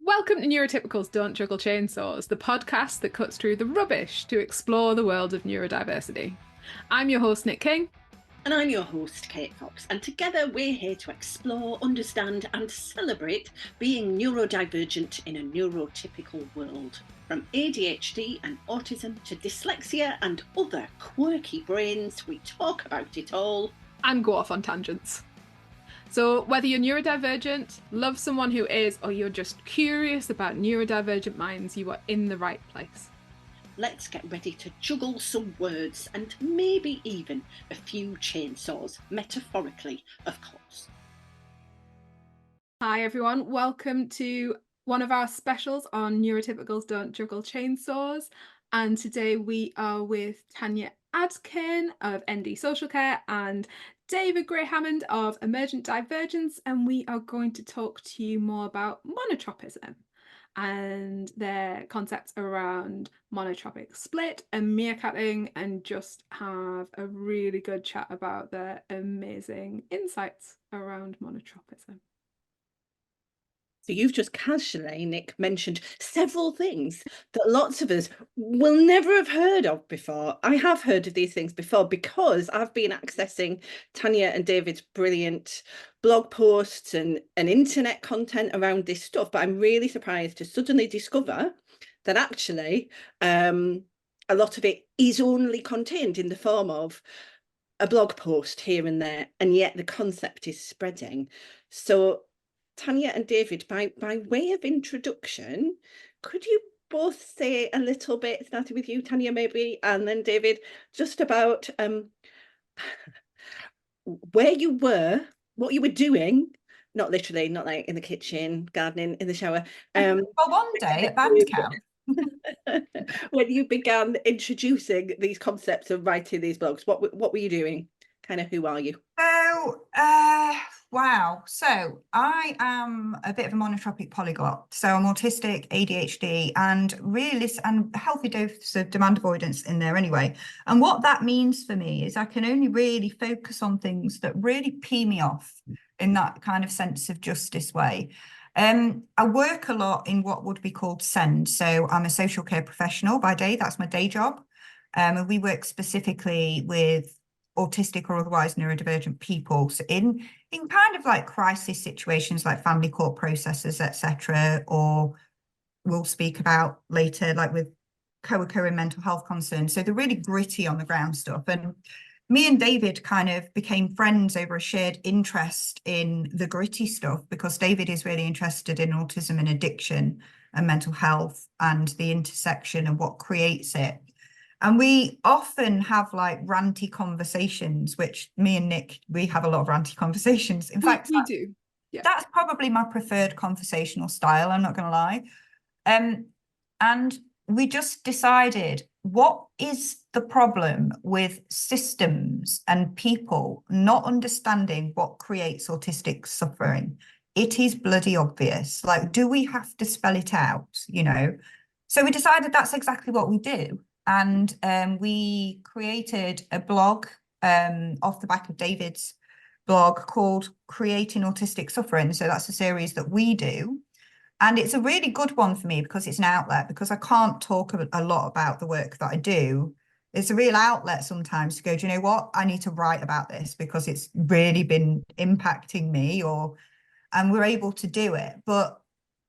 Welcome to Neurotypicals Don't Juggle Chainsaws, the podcast that cuts through the rubbish to explore the world of neurodiversity. I'm your host, Nic King. And I'm your host, Kate Fox, and together we're here to explore, understand and celebrate being neurodivergent in a neurotypical world. From ADHD and autism to dyslexia and other quirky brains, we talk about it all. And go off on tangents. So whether you're neurodivergent, love someone who is, or you're just curious about neurodivergent minds, you are in the right place. Let's get ready to juggle some words and maybe even a few chainsaws, metaphorically, of course. Hi everyone, welcome to one of our specials on Neurotypicals Don't Juggle Chainsaws. And today we are with Tanya Adkin of ND Social Care and David Gray-Hammond of Emergent Divergence, and we are going to talk to you more about monotropism and their concepts around monotropic split and meerkatting, and just have a really good chat about their amazing insights around monotropism. So you've just casually, Nick, mentioned several things that lots of us will never have heard of before. I have heard of these things before because I've been accessing Tanya and David's brilliant blog posts and internet content around this stuff, but I'm really surprised to suddenly discover that actually a lot of it is only contained in the form of a blog post here and there, and yet the concept is spreading. So Tanya and David, by way of introduction, could you both say a little bit, starting with you, Tanya, maybe, and then David, just about where you were, what you were doing, not literally, not like in the kitchen, gardening, in the shower. Well, one day at band camp. When you began introducing these concepts of writing these blogs, what were you doing? Kind of, who are you? So, wow. So I am a bit of a monotropic polyglot. So I'm autistic, ADHD, and and healthy dose of demand avoidance in there anyway. And what that means for me is I can only really focus on things that really pee me off in that kind of sense of justice way. I work a lot in what would be called SEND. So I'm a social care professional by day. That's my day job. And we work specifically with autistic or otherwise neurodivergent people, so in kind of like crisis situations like family court processes, etc., or we'll speak about later like with co-occurring mental health concerns, so the really gritty on the ground stuff. And me and David kind of became friends over a shared interest in the gritty stuff, because David is really interested in autism and addiction and mental health and the intersection and what creates it. And we often have like ranty conversations, which me and Nick, we have a lot of ranty conversations. In fact, we do. Yeah. That's probably my preferred conversational style, I'm not going to lie. And we just decided, what is the problem with systems and people not understanding what creates autistic suffering? It is bloody obvious. Like, do we have to spell it out, you know? So we decided that's exactly what we do. And we created a blog off the back of David's blog called Creating Autistic Suffering. So that's a series that we do. And it's a really good one for me because it's an outlet, because I can't talk a lot about the work that I do. It's a real outlet sometimes to go, do you know what? I need to write about this because it's really been impacting me, and we're able to do it. But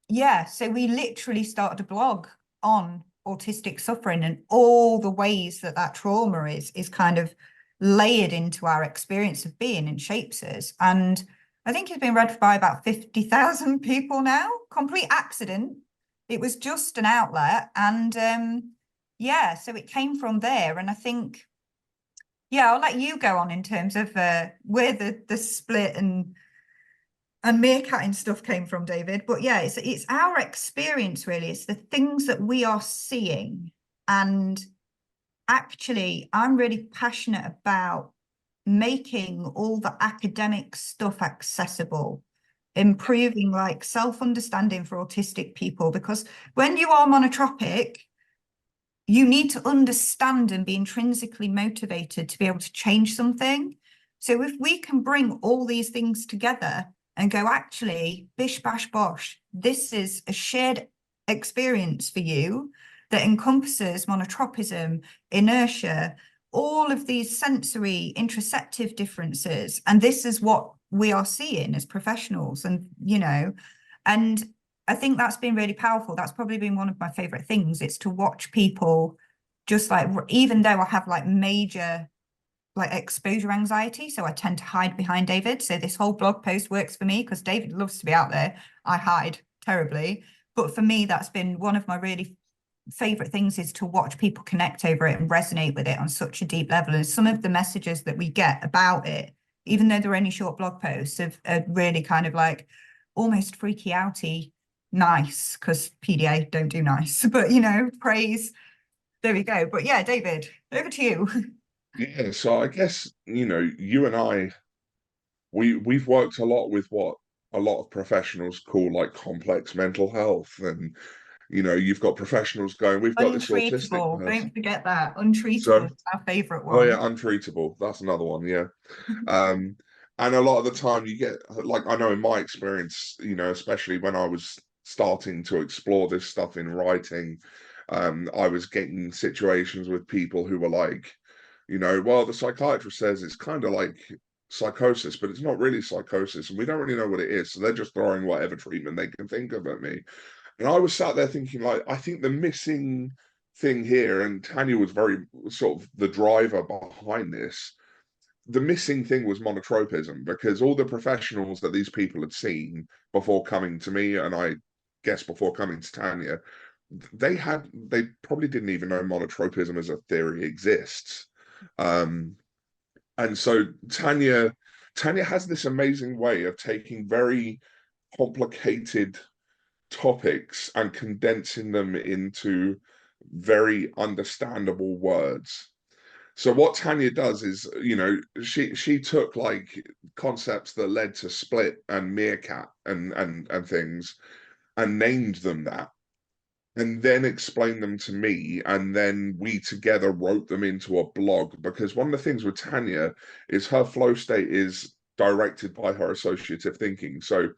yeah, so we literally started a blog on autistic suffering and all the ways that trauma is kind of layered into our experience of being and shapes us. And I think it's been read by about 50,000 people now. Complete accident. It was just an outlet. And yeah, so it came from there. And I think, yeah, I'll let you go on in terms of where the split and meerkatting stuff came from, David. But yeah, it's our experience, really. It's the things that we are seeing. And actually, I'm really passionate about making all the academic stuff accessible, improving like self-understanding for autistic people, because when you are monotropic, you need to understand and be intrinsically motivated to be able to change something. So if we can bring all these things together and go, actually, bish, bash, bosh, this is a shared experience for you that encompasses monotropism, inertia, all of these sensory interoceptive differences. And this is what we are seeing as professionals. And, and I think that's been really powerful. That's probably been one of my favorite things. It's to watch people just like, even though I have like major like exposure anxiety, so I tend to hide behind David. So this whole blog post works for me because David loves to be out there. I hide terribly. But for me, that's been one of my really favorite things, is to watch people connect over it and resonate with it on such a deep level. And some of the messages that we get about it, even though they're only short blog posts, are really kind of like almost freaky outy nice, because PDA don't do nice, but praise. There we go. But yeah, David, over to you. Yeah, so I guess, you and I, we've worked a lot with what a lot of professionals call like complex mental health. And, you've got professionals going, we've got this autistic Untreatable. person. Don't forget that. Untreatable So, is our favorite oh one. yeah, untreatable. That's another one, yeah. And a lot of the time you get, like, I know in my experience, especially when I was starting to explore this stuff in writing, I was getting situations with people who were like, well, the psychiatrist says it's kind of like psychosis, but it's not really psychosis, and we don't really know what it is. So they're just throwing whatever treatment they can think of at me. And I was sat there thinking, like, I think the missing thing here, and Tanya was very sort of the driver behind this, the missing thing was monotropism, because all the professionals that these people had seen before coming to me, and I guess before coming to Tanya, they probably didn't even know monotropism as a theory exists. And so Tanya has this amazing way of taking very complicated topics and condensing them into very understandable words. So what Tanya does is, she took like concepts that led to split and meerkat and things, and named them that, and then explained them to me, and then we together wrote them into a blog. Because one of the things with Tanya is her flow state is directed by her associative thinking. So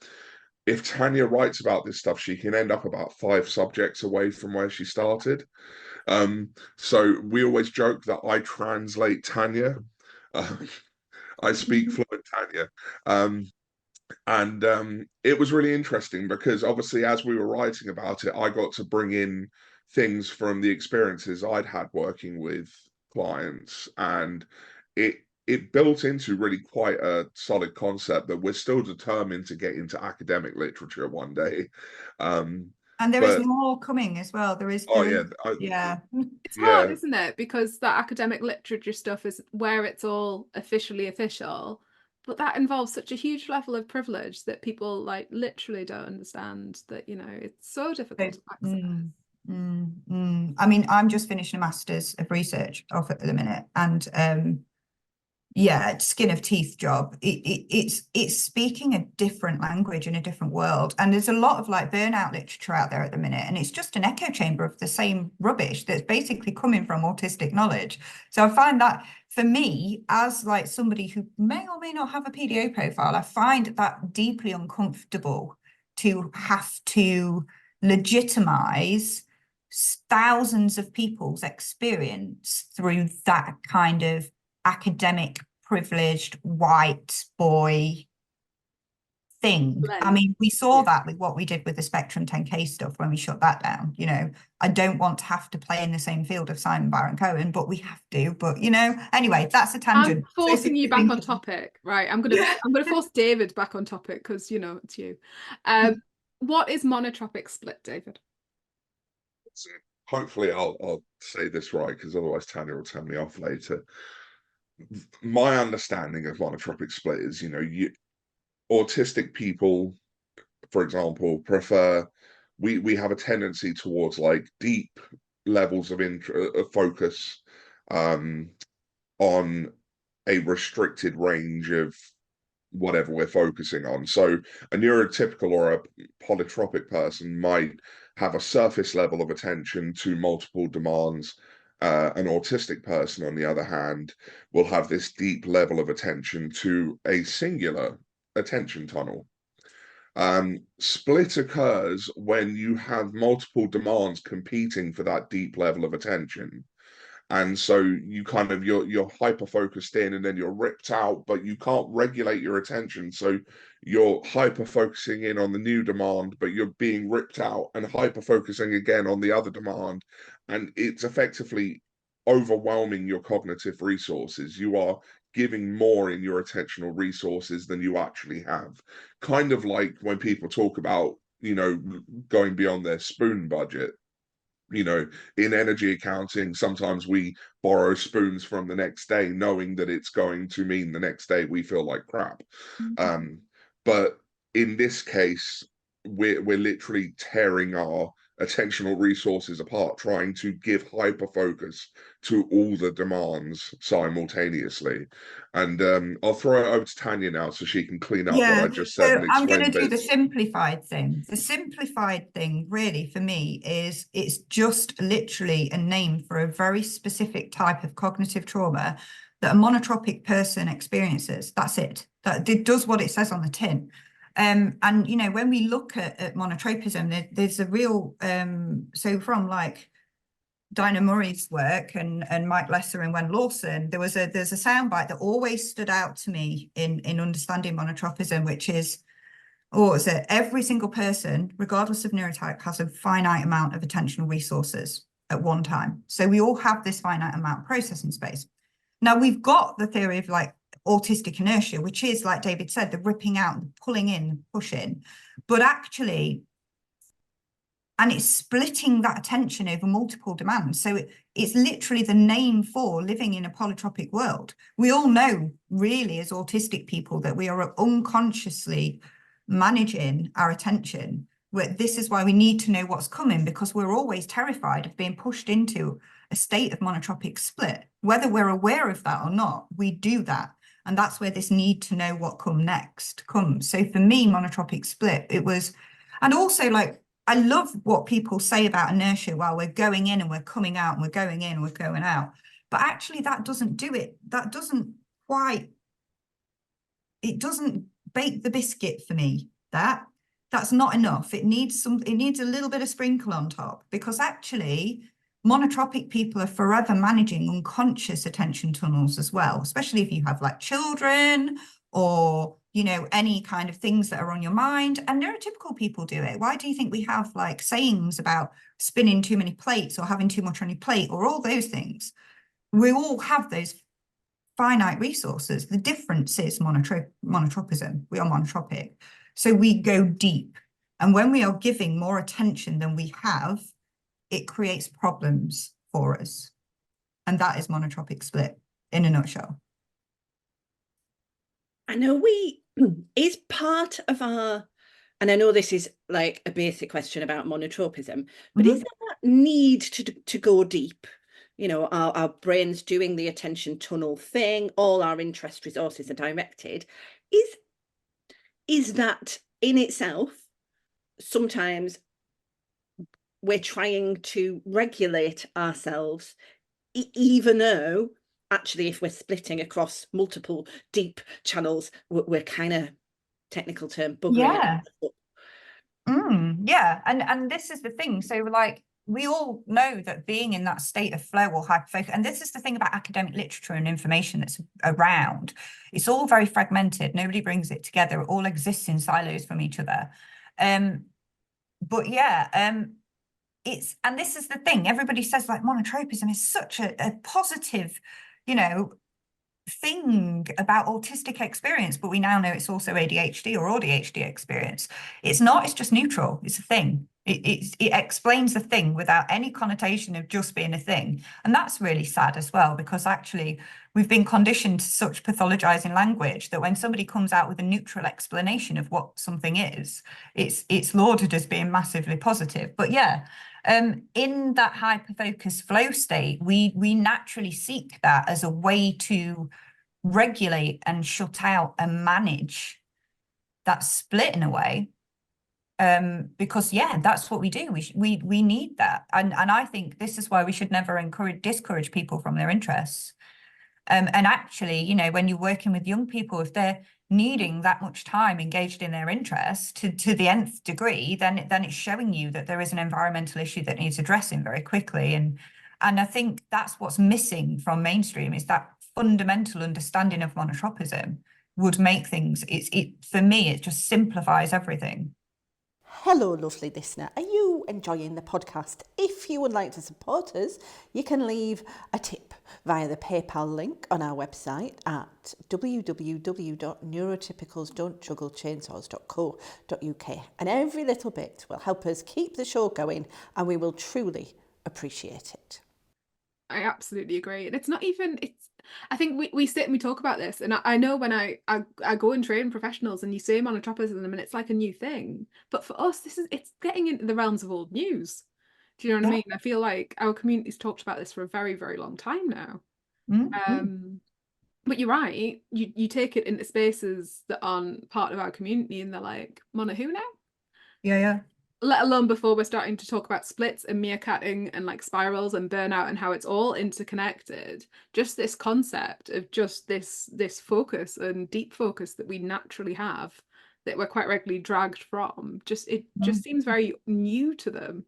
if Tanya writes about this stuff, she can end up about 5 subjects away from where she started. So we always joke that I translate Tanya. I speak fluent Tanya. And it was really interesting because obviously as we were writing about it, I got to bring in things from the experiences I'd had working with clients, and it built into really quite a solid concept that we're still determined to get into academic literature one day. And there is more coming as well. It's hard, isn't it? Because that academic literature stuff is where it's all officially official, but that involves such a huge level of privilege that people like literally don't understand, that it's so difficult to access. I mean, I'm just finishing a master's of research off at the minute, and yeah, skin of teeth job. It's speaking a different language in a different world, and there's a lot of like burnout literature out there at the minute, and it's just an echo chamber of the same rubbish that's basically coming from autistic knowledge. So I find that for me, as like somebody who may or may not have a PDA profile, I find that deeply uncomfortable to have to legitimize thousands of people's experience through that kind of academic, privileged, white boy thing. I mean, we saw that with what we did with the Spectrum 10K stuff when we shut that down. I don't want to have to play in the same field of Simon Baron-Cohen, but we have to. But anyway, that's a tangent. I'm forcing you back on topic, right? I'm gonna force David back on topic because it's you. What is monotropic split, David? Hopefully I'll say this right, because otherwise Tanya will tell me off later. My understanding of monotropic split is, autistic people, for example, prefer, we have a tendency towards like deep levels of focus on a restricted range of whatever we're focusing on. So a neurotypical or a polytropic person might have a surface level of attention to multiple demands. An autistic person, on the other hand, will have this deep level of attention to a singular attention tunnel. Split occurs when you have multiple demands competing for that deep level of attention. And so you kind of you're hyper focused in, and then you're ripped out, but you can't regulate your attention. So you're hyper focusing in on the new demand, but you're being ripped out and hyper focusing again on the other demand. And it's effectively overwhelming your cognitive resources. You are giving more in your attentional resources than you actually have. Kind of like when people talk about, going beyond their spoon budget. In energy accounting, sometimes we borrow spoons from the next day, knowing that it's going to mean the next day we feel like crap. But in this case, we're literally tearing our attentional resources apart, trying to give hyper focus to all the demands simultaneously. And I'll throw it over to Tanya now so she can clean up what I just said So and I'm going explain to do the bits. simplified thing. The simplified thing really for me is it's just literally a name for a very specific type of cognitive trauma that a monotropic person experiences. That's it. That it does what it says on the tin. And when we look at monotropism, there's a real so from like Dinah Murray's work and Mike Lesser and Wen Lawson, there's a soundbite that always stood out to me in understanding monotropism, which is, every single person, regardless of neurotype, has a finite amount of attentional resources at one time. So we all have this finite amount of processing space. Now we've got the theory of like autistic inertia, which is, like David said, the ripping out, the pulling in, pushing, but actually, and it's splitting that attention over multiple demands. So it's literally the name for living in a polytropic world. We all know, really, as autistic people, that we are unconsciously managing our attention. This is why we need to know what's coming, because we're always terrified of being pushed into a state of monotropic split. Whether we're aware of that or not, we do that. And that's where this need to know what next comes. So for me, monotropic split, it was, and also like, I love what people say about inertia. Well, we're going in and we're coming out, and we're going in and we're going out. But actually that doesn't do it. That doesn't quite, it doesn't bake the biscuit for me. That's not enough. It needs a little bit of sprinkle on top, because actually monotropic people are forever managing unconscious attention tunnels as well, especially if you have like children or, any kind of things that are on your mind. And neurotypical people do it. Why do you think we have like sayings about spinning too many plates or having too much on your plate or all those things? We all have those finite resources. The difference is monotropism. We are monotropic. So we go deep. And when we are giving more attention than we have, it creates problems for us. And that is monotropic split in a nutshell. I know is part of our, and I know this is like a basic question about monotropism, but is there that need to go deep? Our brains doing the attention tunnel thing, all our interest resources are directed. Is that in itself, sometimes we're trying to regulate ourselves, even though actually if we're splitting across multiple deep channels, we're kind of, technical term, buggering it up. Yeah, and this is the thing. So like, we all know that being in that state of flow or hyperfocus, and this is the thing about academic literature and information that's around, it's all very fragmented. Nobody brings it together. It all exists in silos from each other. But yeah, and this is the thing. Everybody says like monotropism is such a positive, thing about autistic experience, but we now know it's also ADHD or ADHD experience. It's not, it's just neutral. It's a thing. It explains the thing without any connotation of just being a thing. And that's really sad as well, because actually we've been conditioned to such pathologizing language that when somebody comes out with a neutral explanation of what something is, it's lauded as being massively positive. But yeah, in that hyperfocus flow state, we naturally seek that as a way to regulate and shut out and manage that split in a way. Because yeah, that's what we do. We need that, and I think this is why we should never discourage people from their interests. And actually, you know, when you're working with young people, if they're needing that much time engaged in their interest to the nth degree, then it's showing you that there is an environmental issue that needs addressing very quickly. And I think that's what's missing from mainstream, is that fundamental understanding of monotropism would make things, for me, it just simplifies everything. Hello, lovely listener. Are you enjoying the podcast? If you would like to support us, you can leave a tip via the PayPal link on our website at www.neurotypicals.don't-juggle-chainsaws.co.uk. And every little bit will help us keep the show going, and we will truly appreciate it. I absolutely agree. And it's not even, I think we sit and we talk about this, and I know when I go and train professionals and you say monotropism and it's like a new thing, but for us it's getting into the realms of old news. Do you know what I mean? I feel like our community's talked about this for a very, very long time now. But you're right, you take it into spaces that aren't part of our community and they're like, mono who now? Yeah. Let alone before we're starting to talk about splits and meerkatting and like spirals and burnout and how it's all interconnected. Just this concept of just this focus and deep focus that we naturally have, that we're quite regularly dragged from, just seems very new to them.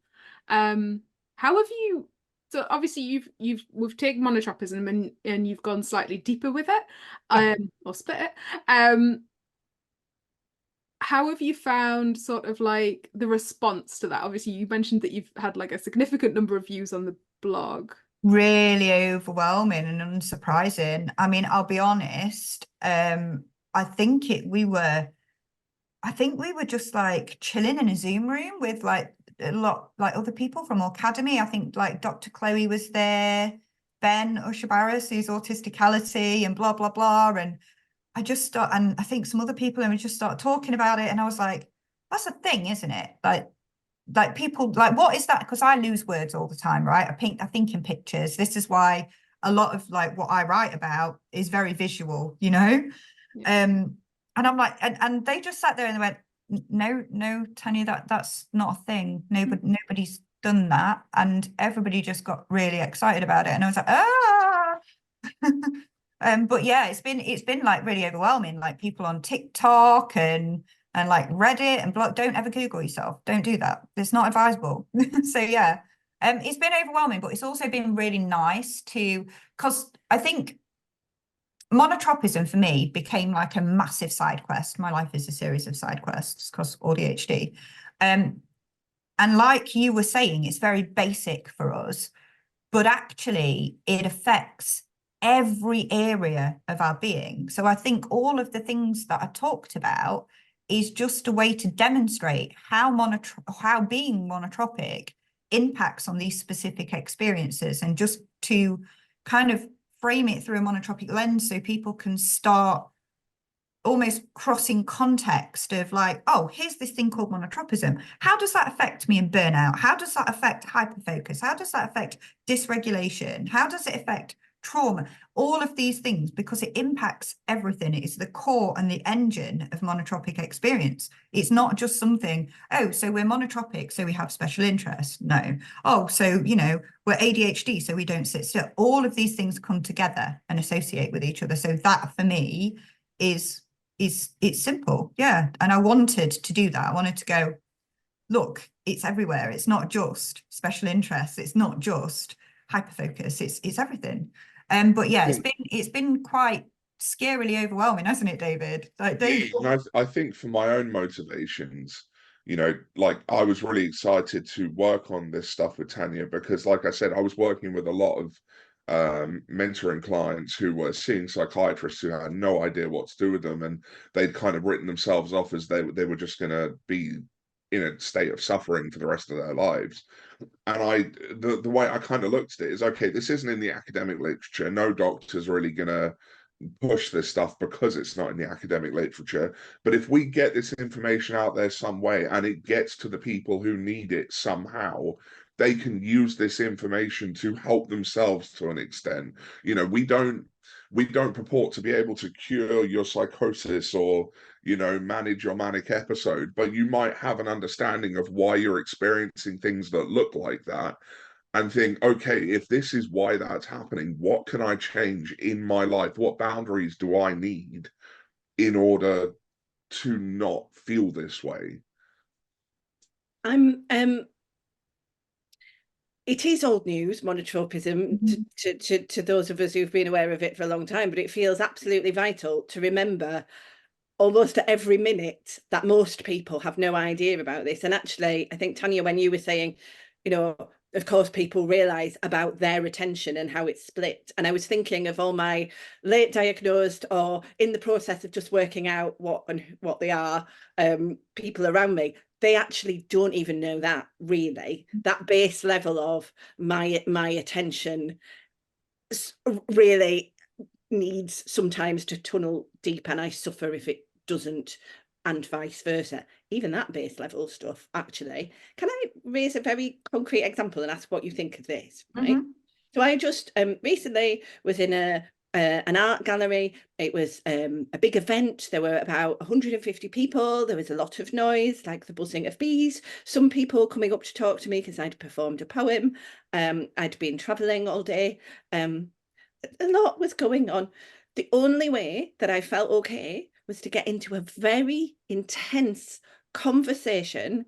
How have you, so obviously we've taken monotropism and you've gone slightly deeper with it, or split it. How have you found sort of like the response to that? Obviously, you mentioned that you've had like a significant number of views on the blog. Really overwhelming and unsurprising. I mean, I'll be honest. I think we were just like chilling in a Zoom room with like a lot like other people from Academy. I think like Dr. Chloe was there, Ben Ushabaris, who's autisticality and blah blah blah, and I think some other people, and we just started talking about it, and I was like, that's a thing, isn't it? Like people, like, what is that? Because I lose words all the time, right? I think in pictures. This is why a lot of like what I write about is very visual, you know? Yeah. And I'm like, and they just sat there and they went, no, Tanya, that's not a thing. Nobody's done that. And everybody just got really excited about it. And I was like, but yeah, it's been like really overwhelming, like people on TikTok and like Reddit and blog. Don't ever Google yourself. Don't do that. It's not advisable. So yeah, it's been overwhelming, but it's also been really nice because I think monotropism for me became like a massive side quest. My life is a series of side quests because ADHD. And like you were saying, it's very basic for us, but actually it affects every area of our being. So I think all of the things that I talked about is just a way to demonstrate how being monotropic impacts on these specific experiences, and just to kind of frame it through a monotropic lens so people can start almost crossing context of like, oh, here's this thing called monotropism. How does that affect me in burnout? How does that affect hyperfocus? How does that affect dysregulation? How does it affect trauma? All of these things, because it impacts everything. It is the core and the engine of monotropic experience. It's not just something, oh, so we're monotropic, so we have special interests. No. Oh, so, you know, we're ADHD, so we don't sit still. All of these things come together and associate with each other. So that for me it's simple. Yeah. And I wanted to do that. I wanted to go, look, it's everywhere. It's not just special interests. It's not just hyperfocus. It's everything. But yeah, it's been quite scarily overwhelming, hasn't it, David? Like, David. Yeah, I think for my own motivations, you know, like I was really excited to work on this stuff with Tanya because, like I said, I was working with a lot of mentoring clients who were seeing psychiatrists who had no idea what to do with them, and they'd kind of written themselves off as they were just going to be in a state of suffering for the rest of their lives. And the way I kind of looked at it is, okay, this isn't in the academic literature. No doctor's really going to push this stuff because it's not in the academic literature. But if we get this information out there some way and it gets to the people who need it somehow, they can use this information to help themselves to an extent. You know, we don't purport to be able to cure your psychosis or, you know, manage your manic episode, but you might have an understanding of why you're experiencing things that look like that. and think, okay, if this is why that's happening, what can I change in my life? What boundaries do I need in order to not feel this way? It is old news, monotropism, to those of us who've been aware of it for a long time, but it feels absolutely vital to remember almost at every minute that most people have no idea about this. And actually, I think, Tanya, when you were saying, you know, of course, people realise about their attention and how it's split. And I was thinking of all my late diagnosed or in the process of just working out what they are, people around me. They actually don't even know that, really. That base level of my attention really needs sometimes to tunnel deep, and I suffer if it doesn't, and vice versa. Even that base level stuff, actually. Can I raise a very concrete example and ask what you think of this? Right. So I just recently was in an art gallery. It was a big event. There were about 150 people. There was a lot of noise, like the buzzing of bees. Some people coming up to talk to me because I'd performed a poem. I'd been traveling all day. A lot was going on. The only way that I felt okay was to get into a very intense conversation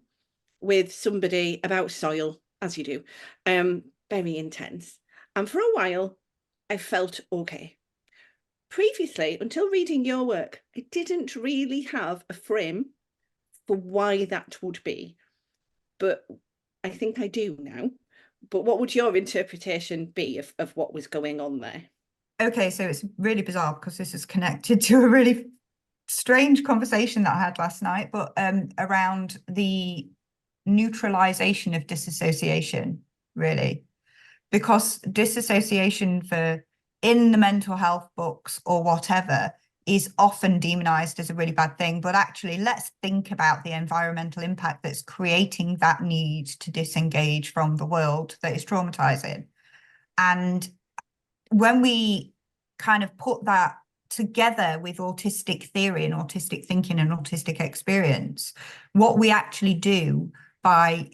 with somebody about soil, as you do, very intense. And for a while, I felt okay. Previously, until reading your work, I didn't really have a frame for why that would be, but I think I do now. But what would your interpretation be of what was going on there? Okay, so it's really bizarre because this is connected to a really strange conversation that I had last night, but around the neutralization of disassociation, really. Because disassociation in the mental health books or whatever is often demonized as a really bad thing. But actually, let's think about the environmental impact that's creating that need to disengage from the world that is traumatizing. And when we kind of put that together with autistic theory and autistic thinking and autistic experience, what we actually do by,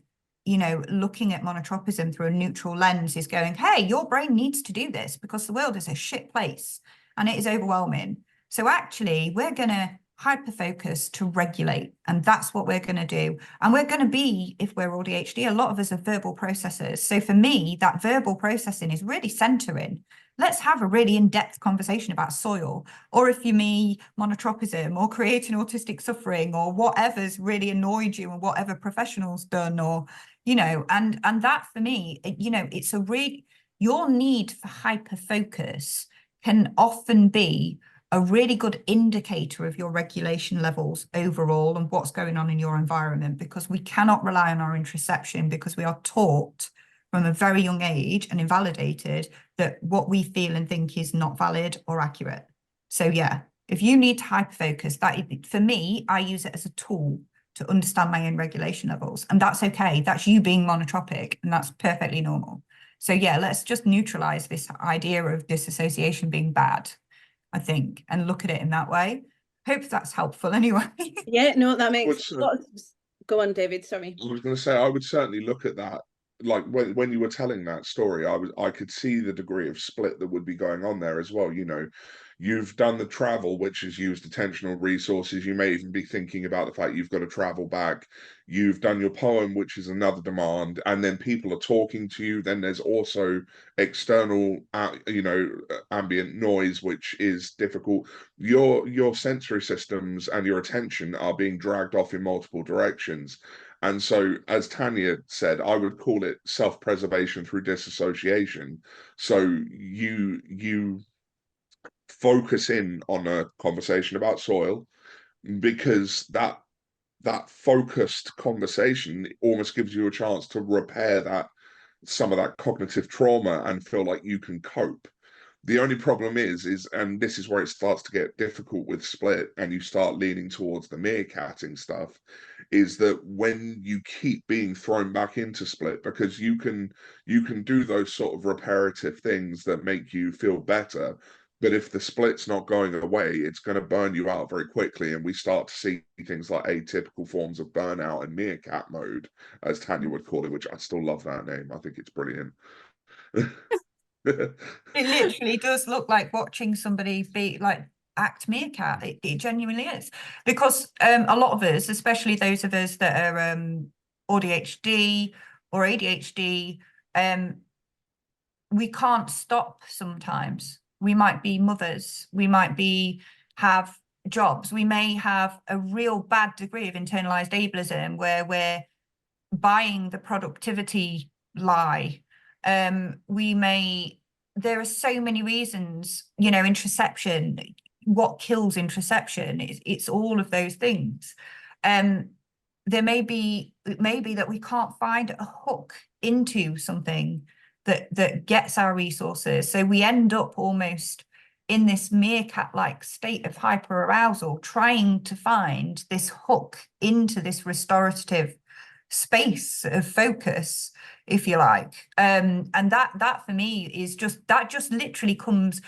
you know, looking at monotropism through a neutral lens is going, hey, your brain needs to do this because the world is a shit place and it is overwhelming. So actually, we're going to hyperfocus to regulate, and that's what we're going to do. And we're going to be, if we're ADHD, a lot of us are verbal processors. So for me, that verbal processing is really centering. Let's have a really in-depth conversation about soil, or if you mean monotropism or creating autistic suffering or whatever's really annoyed you and whatever professional's done, or, you know, and that for me, you know, it's a really, your need for hyperfocus can often be a really good indicator of your regulation levels overall and what's going on in your environment, because we cannot rely on our interoception because we are taught from a very young age and invalidated that what we feel and think is not valid or accurate. So yeah, if you need to hyperfocus, that for me, I use it as a tool to understand my own regulation levels. And that's okay. That's you being monotropic, and that's perfectly normal. So yeah, let's just neutralize this idea of disassociation being bad, I think, and look at it in that way. Hope that's helpful anyway. Yeah, no, that makes go on, David, sorry. I was going to say, I would certainly look at that. Like when you were telling that story, I could see the degree of split that would be going on there as well. You know, you've done the travel, which has used attentional resources. You may even be thinking about the fact you've got to travel back. You've done your poem, which is another demand, and then people are talking to you. Then there's also external, you know, ambient noise, which is difficult. Your sensory systems and your attention are being dragged off in multiple directions. And so, as Tanya said, I would call it self-preservation through disassociation. So you focus in on a conversation about soil, because that focused conversation almost gives you a chance to repair some of that cognitive trauma and feel like you can cope. The only problem is, and this is where it starts to get difficult with split and you start leaning towards the meerkatting stuff, is that when you keep being thrown back into split, because you can do those sort of reparative things that make you feel better, But if the split's not going away, it's going to burn you out very quickly. And we start to see things like atypical forms of burnout and meerkat mode, as Tanya would call it, which I still love that name. I think it's brilliant. It literally does look like watching somebody be like act meerkat. It genuinely is, because a lot of us, especially those of us that are ADHD or ADHD, we can't stop sometimes. We might be mothers, we might have jobs, we may have a real bad degree of internalized ableism where we're buying the productivity lie. There are so many reasons, intraception, what kills intraception, it's all of those things. It may be that we can't find a hook into something that gets our resources. So we end up almost in this meerkat-like state of hyperarousal, trying to find this hook into this restorative space of focus, if you like. And that for me is just literally comes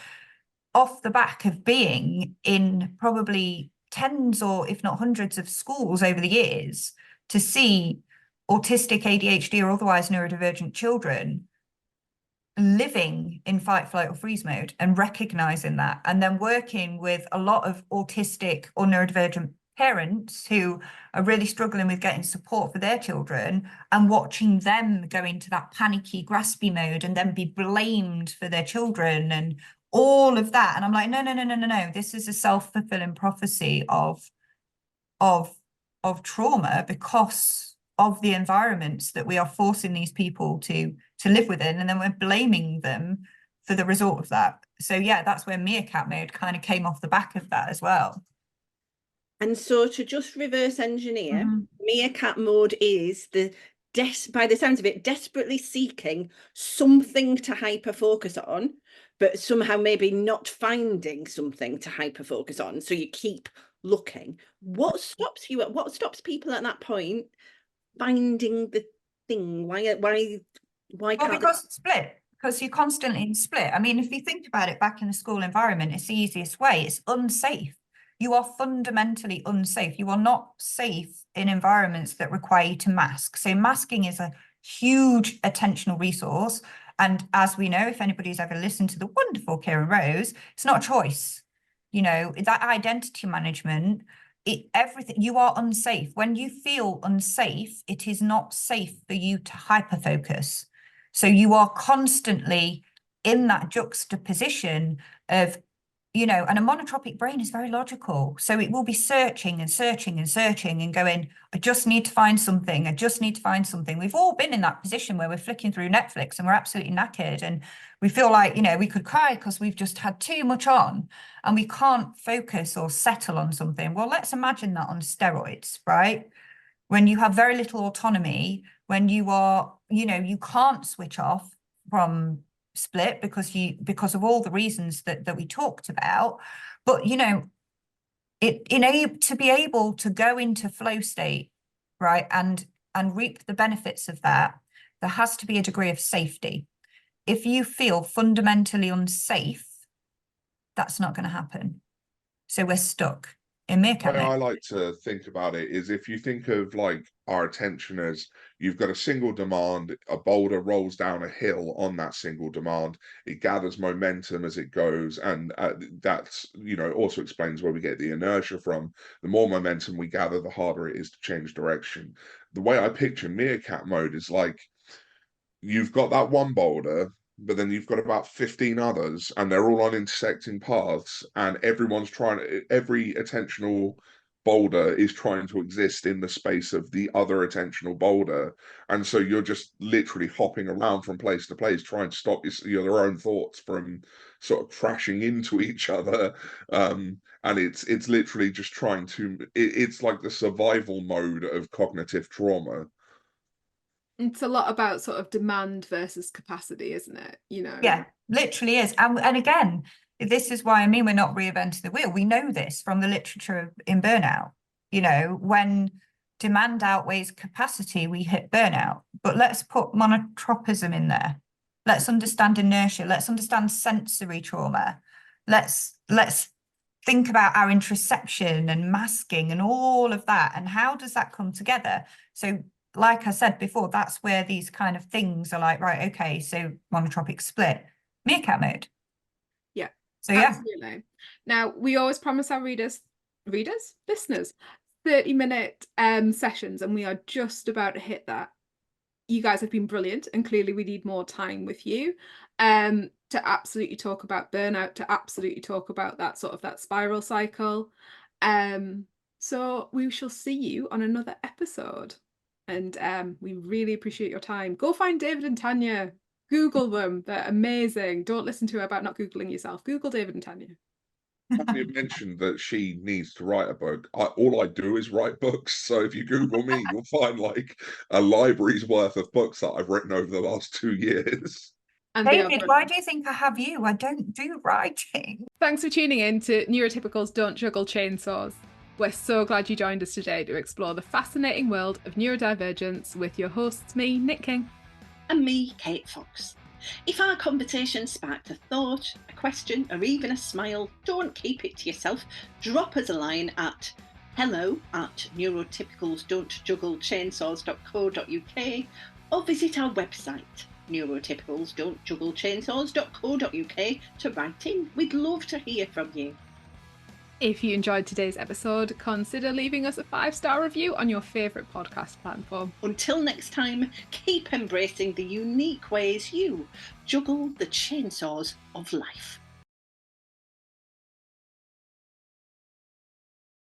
off the back of being in probably tens or if not hundreds of schools over the years to see autistic, ADHD or otherwise neurodivergent children living in fight, flight or freeze mode and recognizing that, and then working with a lot of autistic or neurodivergent parents who are really struggling with getting support for their children and watching them go into that panicky, graspy mode and then be blamed for their children and all of that. And I'm like, no. This is a self-fulfilling prophecy of trauma because of the environments that we are forcing these people to live within, and then we're blaming them for the result of that. So yeah, that's where meerkat mode kind of came off the back of that as well. And so to just reverse engineer, meerkat mode is by the sounds of it, desperately seeking something to hyper focus on, but somehow maybe not finding something to hyper focus on. So you keep looking. What stops people at that point finding the thing? Why can't because it's split, because you're constantly in split. I mean, if you think about it back in the school environment, it's the easiest way. It's unsafe. You are fundamentally unsafe. You are not safe in environments that require you to mask. So masking is a huge attentional resource. And as we know, if anybody's ever listened to the wonderful Kieran Rose, it's not a choice. That identity management, everything, you are unsafe. When you feel unsafe, it is not safe for you to hyperfocus. So you are constantly in that juxtaposition of, and a monotropic brain is very logical. So it will be searching and searching and searching and going, I just need to find something. I just need to find something. We've all been in that position where we're flicking through Netflix and we're absolutely knackered and we feel like, we could cry because we've just had too much on and we can't focus or settle on something. Well, let's imagine that on steroids, right? When you have very little autonomy, when you are, you can't switch off from split because of all the reasons that we talked about, but to be able to go into flow state, right, and reap the benefits of that, there has to be a degree of safety. If you feel fundamentally unsafe, that's not going to happen. So we're stuck in meerkat mode. I like to think about it is if you think of like our attention as you've got a single demand, a boulder rolls down a hill on that single demand, it gathers momentum as it goes, and that's also explains where we get the inertia from. The more momentum we gather, the harder it is to change direction. The way I picture meerkat mode is like you've got that one boulder, but then you've got about 15 others and they're all on intersecting paths, and every attentional boulder is trying to exist in the space of the other attentional boulder, and so you're just literally hopping around from place to place trying to stop your own thoughts from sort of crashing into each other, and it's literally just trying to it's like the survival mode of cognitive trauma. It's a lot about sort of demand versus capacity, isn't it? Yeah, literally is. And again, this is why we're not reinventing the wheel. We know this from the literature in burnout. When demand outweighs capacity, we hit burnout. But let's put monotropism in there. Let's understand inertia. Let's understand sensory trauma. let's think about our interoception and masking and all of that, and how does that come together? So like I said before, that's where these kind of things are like, right, okay, so monotropic split, meerkat mode. Yeah, so yeah, absolutely. Now, we always promise our listeners 30-minute sessions, and we are just about to hit that. You guys have been brilliant, and clearly we need more time with you to absolutely talk about burnout, to absolutely talk about that sort of that spiral cycle. So we shall see you on another episode, and we really appreciate your time. Go find David and Tanya. Google them. They're amazing. Don't listen to her about not Googling yourself. Google David and Tanya. Tanya mentioned that she needs to write a book. All I do is write books. So if you Google me, you'll find like a library's worth of books that I've written over the last 2 years. And they are David, why do you think I have you? I don't do writing. Thanks for tuning in to Neurotypicals Don't Juggle Chainsaws. We're so glad you joined us today to explore the fascinating world of neurodivergence with your hosts, me, Nic King. And me, Kate Fox. If our conversation sparked a thought, a question, or even a smile, don't keep it to yourself. Drop us a line at hello@neurotypicalsdon'tjugglechainsaws.co.uk or visit our website, neurotypicalsdon'tjugglechainsaws.co.uk, to write in. We'd love to hear from you. If you enjoyed today's episode, consider leaving us a 5-star review on your favourite podcast platform. Until next time, keep embracing the unique ways you juggle the chainsaws of life.